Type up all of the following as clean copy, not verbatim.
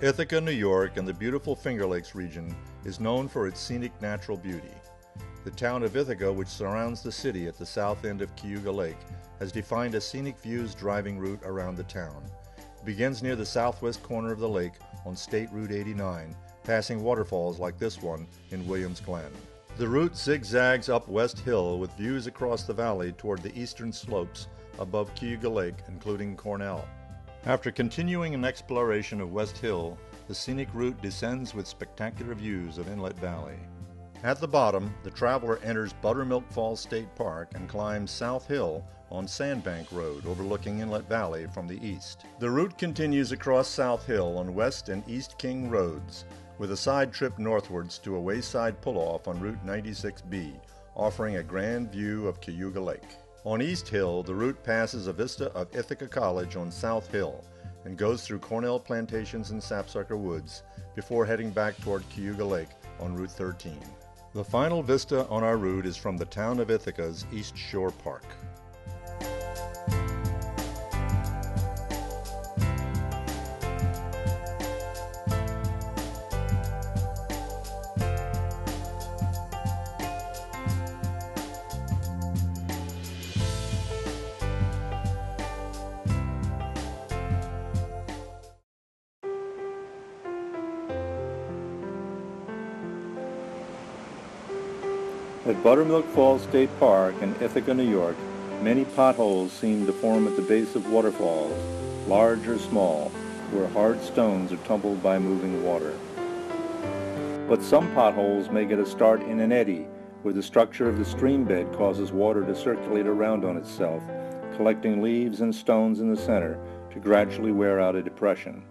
Ithaca, New York, and the beautiful Finger Lakes region is known for its scenic natural beauty. The town of Ithaca, which surrounds the city at the south end of Cayuga Lake, has defined a scenic views driving route around the town. It begins near the southwest corner of the lake on State Route 89, passing waterfalls like this one in Watkins Glen. The route zigzags up West Hill with views across the valley toward the eastern slopes above Cayuga Lake, including Cornell. After continuing an exploration of West Hill, the scenic route descends with spectacular views of Inlet Valley. At the bottom, the traveler enters Buttermilk Falls State Park and climbs South Hill on Sandbank Road overlooking Inlet Valley from the east. The route continues across South Hill on West and East King Roads, with a side trip northwards to a wayside pull-off on Route 96B, offering a grand view of Cayuga Lake. On East Hill, the route passes a vista of Ithaca College on South Hill and goes through Cornell Plantations and Sapsucker Woods before heading back toward Cayuga Lake on Route 13. The final vista on our route is from the town of Ithaca's East Shore Park. At Buttermilk Falls State Park in Ithaca, New York, many potholes seem to form at the base of waterfalls, large or small, where hard stones are tumbled by moving water. But some potholes may get a start in an eddy, where the structure of the stream bed causes water to circulate around on itself, collecting leaves and stones in the center to gradually wear out a depression.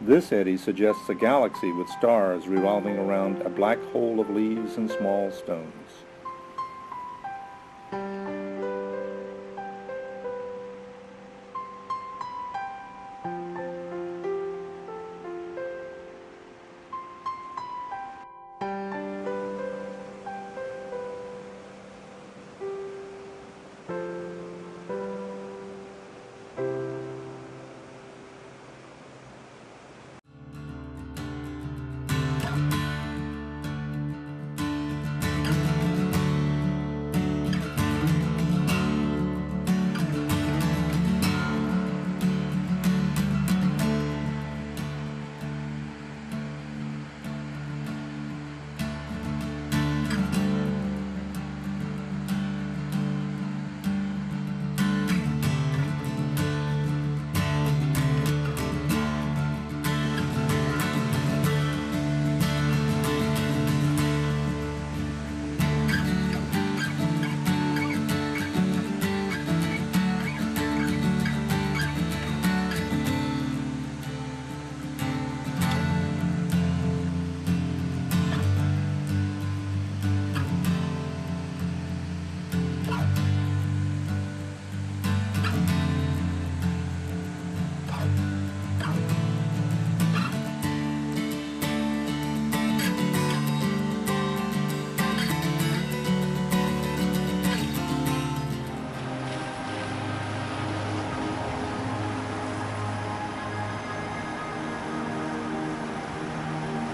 This eddy suggests a galaxy with stars revolving around a black hole of leaves and small stones.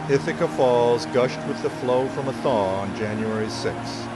Ithaca Falls gushed with the flow from a thaw on January 6.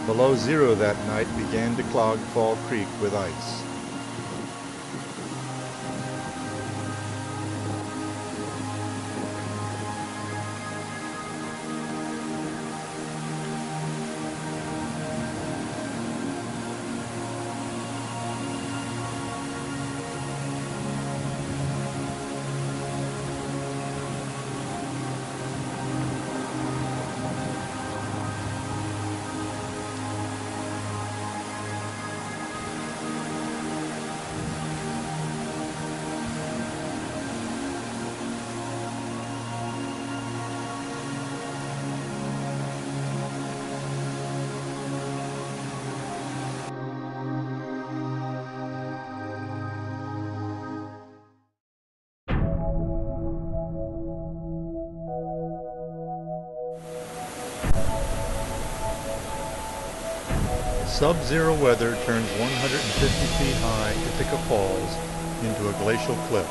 Below zero that night began to clog Fall Creek with ice. Sub-zero weather turns 150 feet high Ithaca Falls into a glacial cliff.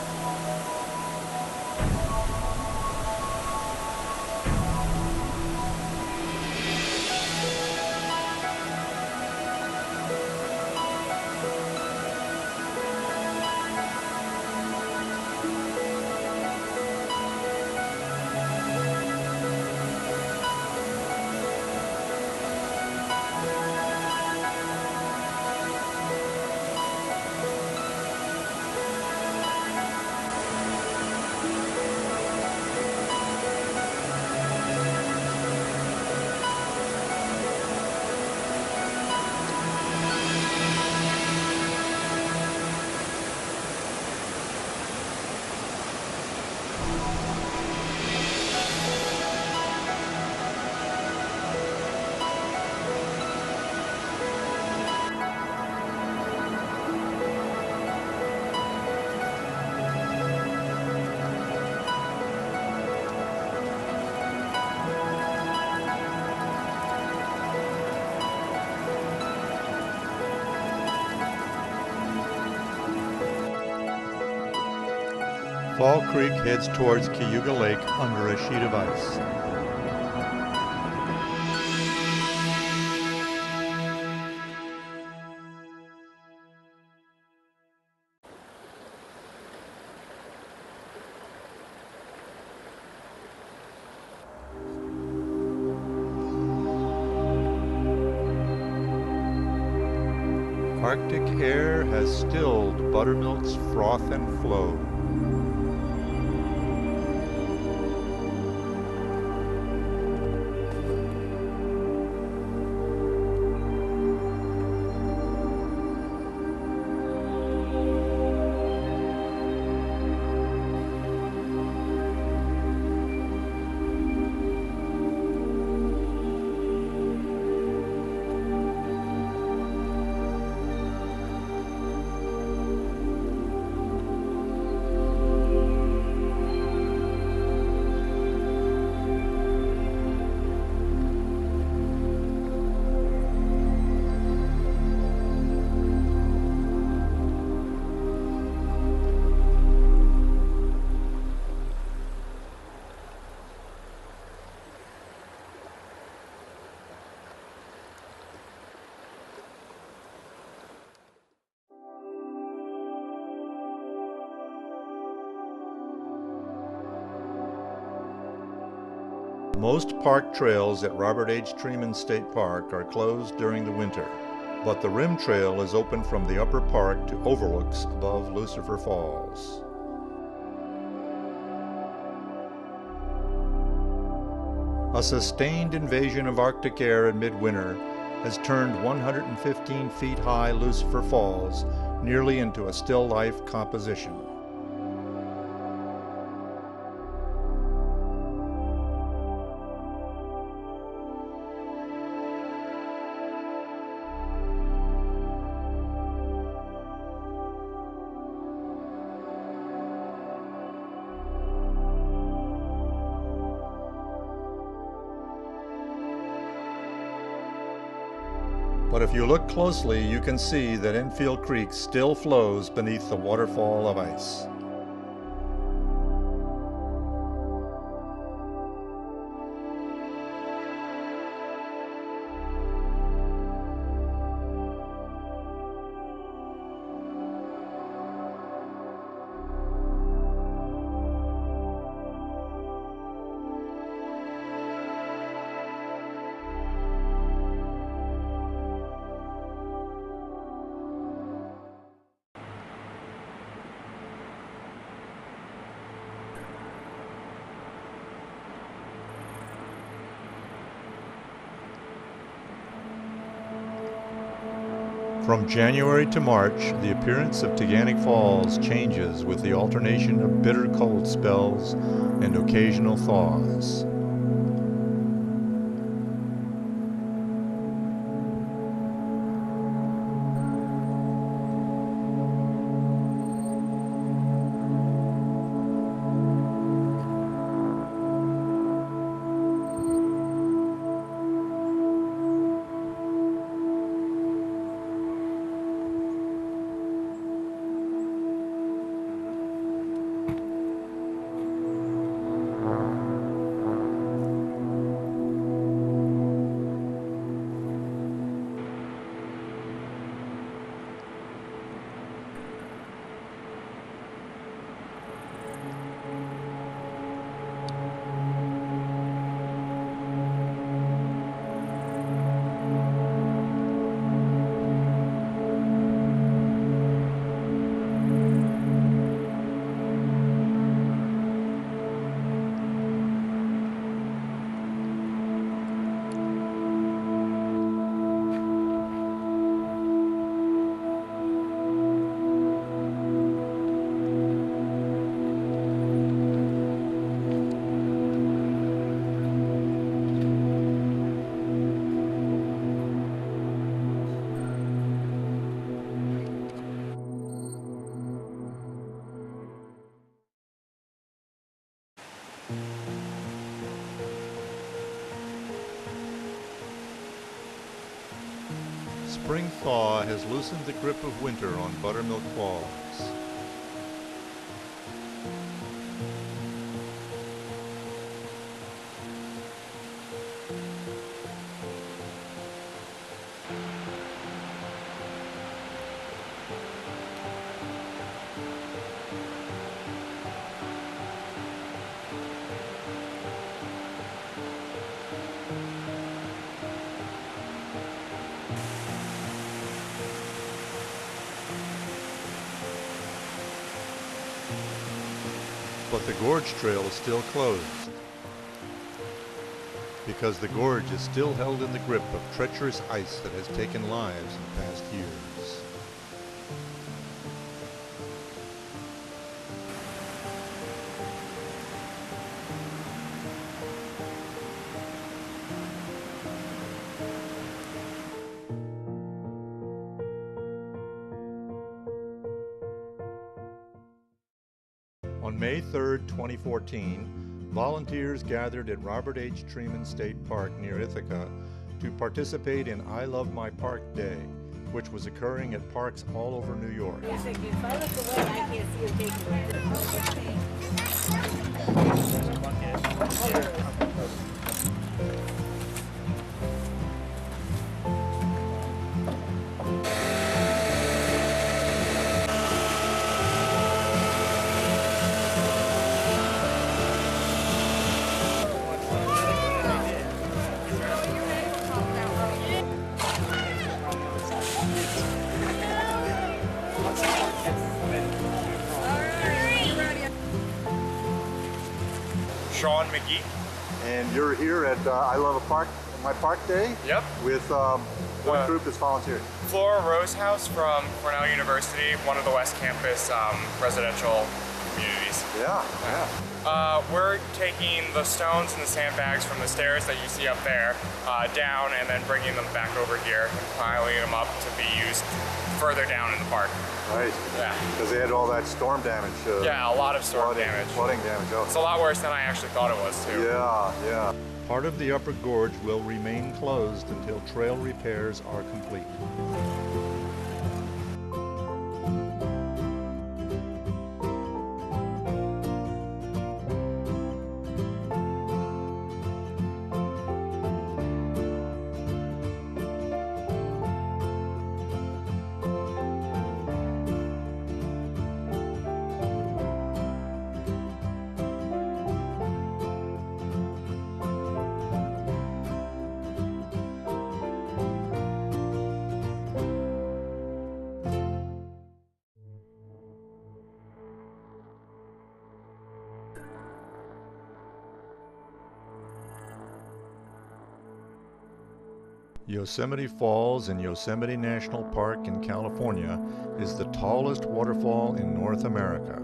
Fall Creek heads towards Cayuga Lake under a sheet of ice. Arctic air has stilled Buttermilk's froth and flow. Most park trails at Robert H. Treman State Park are closed during the winter, but the Rim Trail is open from the upper park to overlooks above Lucifer Falls. A sustained invasion of Arctic air in midwinter has turned 115 feet high Lucifer Falls nearly into a still life composition. But if you look closely, you can see that Enfield Creek still flows beneath the waterfall of ice. From January to March, the appearance of Taughannock Falls changes with the alternation of bitter cold spells and occasional thaws. spring thaw has loosened the grip of winter on Buttermilk Falls. But the gorge trail is still closed because the gorge is still held in the grip of treacherous ice that has taken lives in past years. On May 3, 2014, volunteers gathered at Robert H. Treman State Park near Ithaca to participate in I Love My Park Day, which was occurring at parks all over New York. If I look away, I can't see her taking Sean McGee. And you're here at I Love My Park Day? Yep. With what group is volunteering? Flora Rose House from Cornell University, one of the West Campus residential communities. Yeah. We're taking the stones and the sandbags from the stairs that you see up there down and then bringing them back over here and piling them up to be used further down in the park. Right. Yeah. Because they had all that storm damage. Yeah, a lot of storm damage. Flooding damage. Oh. It's a lot worse than I actually thought it was too. Yeah. Part of the upper gorge will remain closed until trail repairs are complete. Yosemite Falls in Yosemite National Park in California is the tallest waterfall in North America.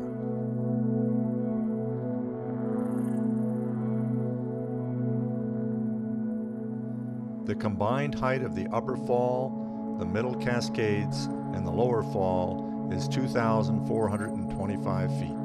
The combined height of the upper fall, the middle cascades, and the lower fall is 2,425 feet.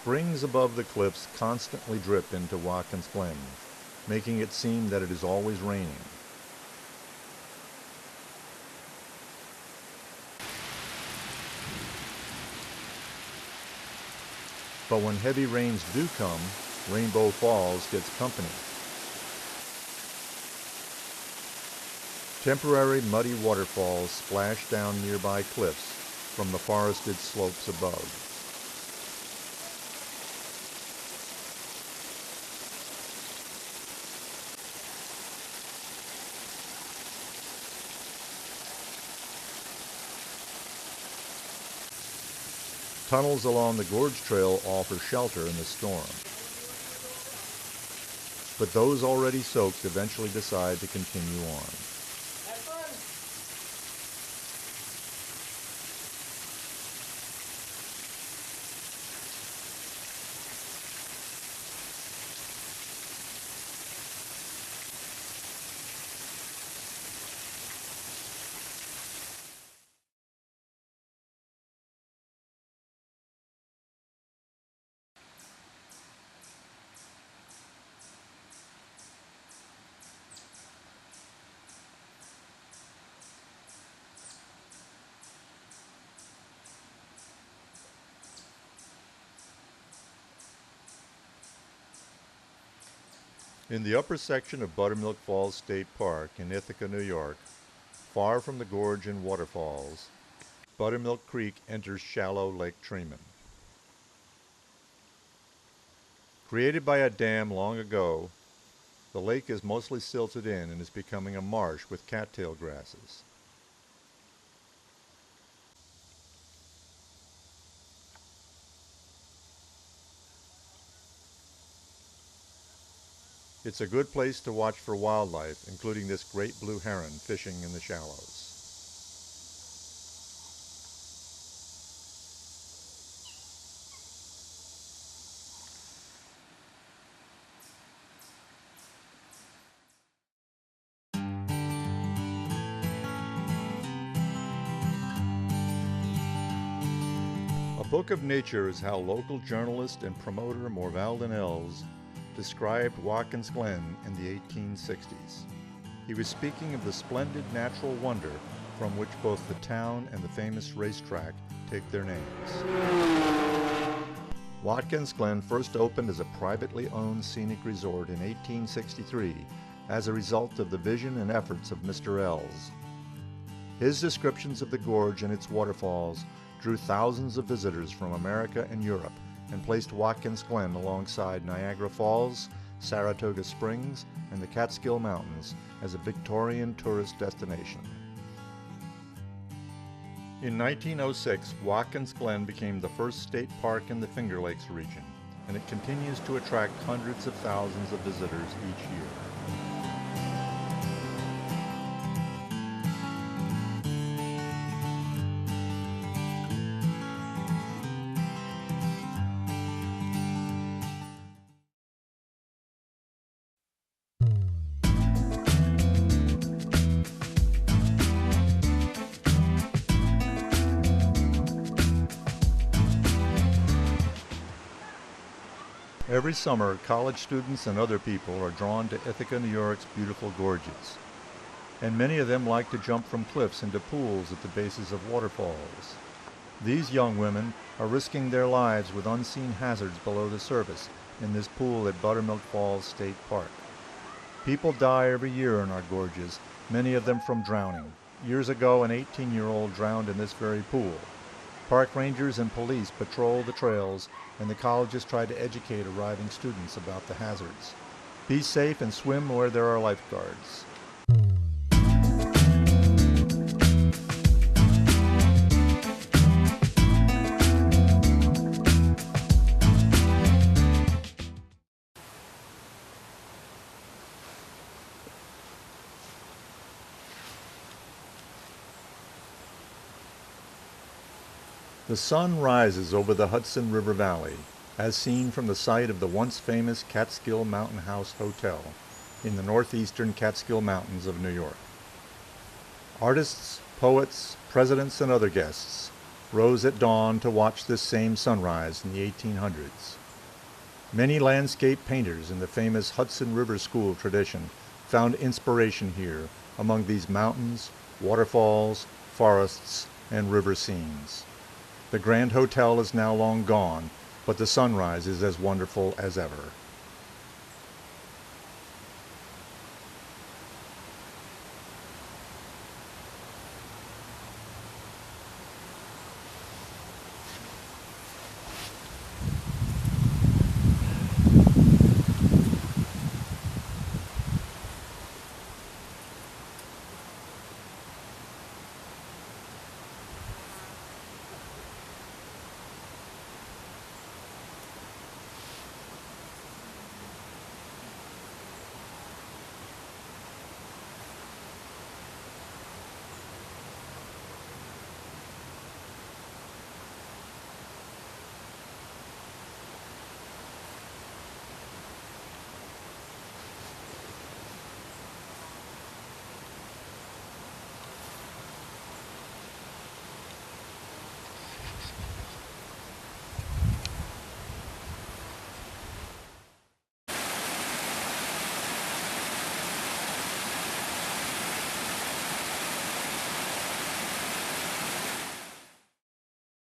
Springs above the cliffs constantly drip into Watkins Glen, making it seem that it is always raining. But when heavy rains do come, Rainbow Falls gets company. Temporary muddy waterfalls splash down nearby cliffs from the forested slopes above. Tunnels along the gorge trail offer shelter in the storm. But those already soaked eventually decide to continue on. In the upper section of Buttermilk Falls State Park in Ithaca, New York, far from the gorge and waterfalls, Buttermilk Creek enters shallow Lake Tremont. Created by a dam long ago, the lake is mostly silted in and is becoming a marsh with cattail grasses. It's a good place to watch for wildlife, including this great blue heron fishing in the shallows. A Book of Nature is how local journalist and promoter Morvalden Els described Watkins Glen in the 1860s. He was speaking of the splendid natural wonder from which both the town and the famous racetrack take their names. Watkins Glen first opened as a privately owned scenic resort in 1863 as a result of the vision and efforts of Mr. Els. His descriptions of the gorge and its waterfalls drew thousands of visitors from America and Europe and placed Watkins Glen alongside Niagara Falls, Saratoga Springs, and the Catskill Mountains as a Victorian tourist destination. In 1906, Watkins Glen became the first state park in the Finger Lakes region, and it continues to attract hundreds of thousands of visitors each year. Every summer, college students and other people are drawn to Ithaca, New York's beautiful gorges. And many of them like to jump from cliffs into pools at the bases of waterfalls. These young women are risking their lives with unseen hazards below the surface in this pool at Buttermilk Falls State Park. People die every year in our gorges, many of them from drowning. Years ago, an 18-year-old drowned in this very pool. Park rangers and police patrol the trails, and the colleges try to educate arriving students about the hazards. Be safe and swim where there are lifeguards. The sun rises over the Hudson River Valley, as seen from the site of the once famous Catskill Mountain House Hotel in the northeastern Catskill Mountains of New York. Artists, poets, presidents, and other guests rose at dawn to watch this same sunrise in the 1800s. Many landscape painters in the famous Hudson River School tradition found inspiration here among these mountains, waterfalls, forests, and river scenes. The Grand Hotel is now long gone, but the sunrise is as wonderful as ever.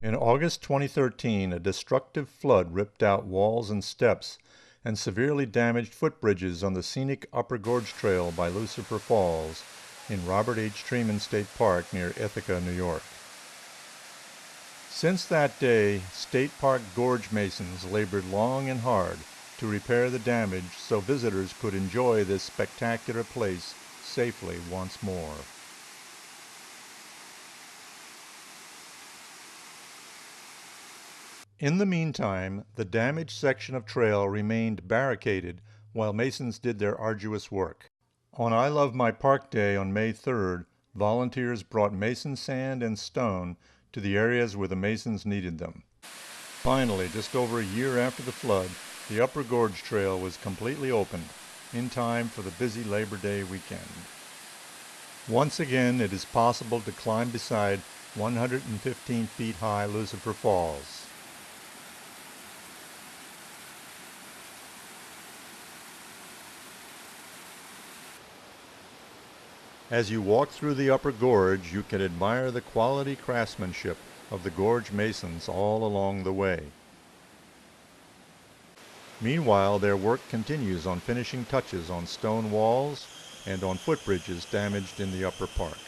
In August 2013, a destructive flood ripped out walls and steps and severely damaged footbridges on the scenic Upper Gorge Trail by Lucifer Falls in Robert H. Treman State Park near Ithaca, New York. Since that day, State Park gorge masons labored long and hard to repair the damage so visitors could enjoy this spectacular place safely once more. In the meantime, the damaged section of trail remained barricaded while masons did their arduous work. On I Love My Park Day on May 3rd, volunteers brought mason sand and stone to the areas where the masons needed them. Finally, just over a year after the flood, the Upper Gorge Trail was completely opened, in time for the busy Labor Day weekend. Once again, it is possible to climb beside 115 feet high Lucifer Falls. As you walk through the Upper Gorge, you can admire the quality craftsmanship of the gorge masons all along the way. Meanwhile, their work continues on finishing touches on stone walls and on footbridges damaged in the upper park.